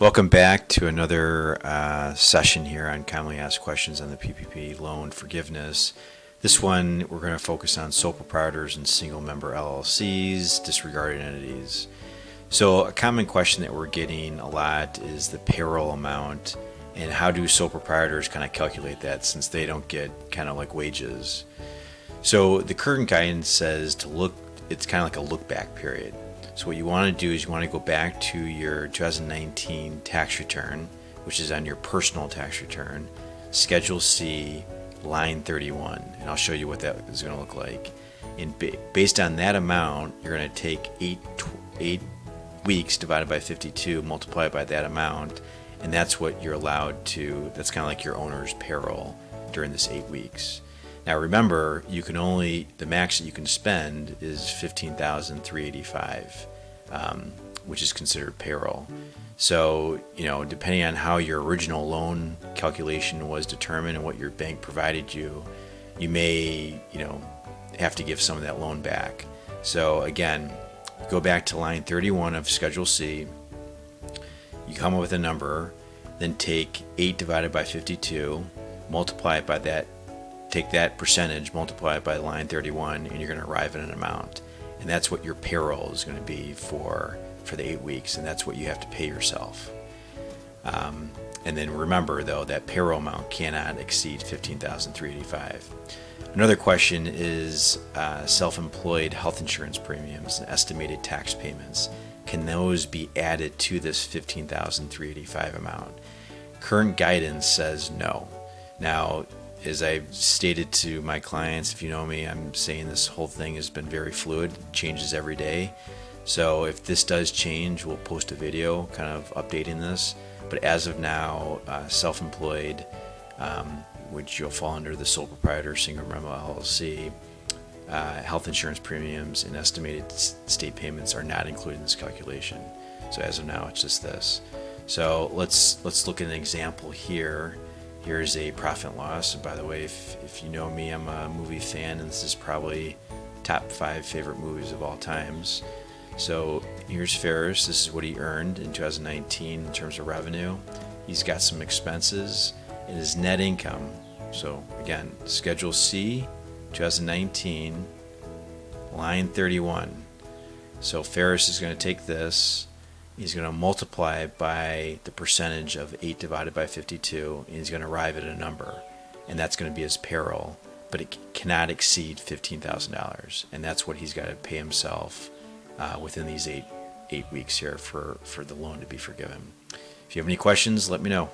Welcome back to another session here on commonly asked questions on the PPP loan forgiveness. This one, we're going to focus on sole proprietors and single member LLCs, disregarded entities. So a common question that we're getting a lot is the payroll amount, and how do sole proprietors kind of calculate that since they don't get kind of like wages. So the current guidance says it's kind of like a look back period. So what you want to do is you want to go back to your 2019 tax return, which is on your personal tax return, Schedule C, line 31, and I'll show you what that is going to look like. And based on that amount, you're going to take eight weeks divided by 52, multiply it by that amount, and that's what you're allowed to. That's kind of like your owner's payroll during this 8 weeks. Now remember, the max that you can spend is $15,385, which is considered payroll. So, depending on how your original loan calculation was determined and what your bank provided you, you may, have to give some of that loan back. So again, go back to line 31 of Schedule C, you come up with a number, then take 8 divided by 52, multiply it by that, take that percentage, multiply it by line 31, and you're going to arrive at an amount. And that's what your payroll is going to be for the 8 weeks, and that's what you have to pay yourself. And then remember, though, that payroll amount cannot exceed $15,385. Another question is self-employed health insurance premiums and estimated tax payments. Can those be added to this $15,385 amount? Current guidance says no. Now, as I've stated to my clients, if you know me, I'm saying this whole thing has been very fluid, changes every day. So if this does change, we'll post a video kind of updating this. But as of now, self-employed, which you'll fall under the sole proprietor, single member LLC, health insurance premiums and estimated state payments are not included in this calculation. So as of now, it's just this. So let's look at an example here. Here's a profit and loss. And by the way, if you know me, I'm a movie fan, and this is probably top 5 favorite movies of all times. So here's Ferris. This is what he earned in 2019 in terms of revenue. He's got some expenses and his net income. So again, Schedule C, 2019, line 31. So Ferris is going to take this. He's going to multiply it by the percentage of 8 divided by 52, and he's going to arrive at a number. And that's going to be his payroll, but it cannot exceed $15,000. And that's what he's got to pay himself within these eight weeks here for the loan to be forgiven. If you have any questions, let me know.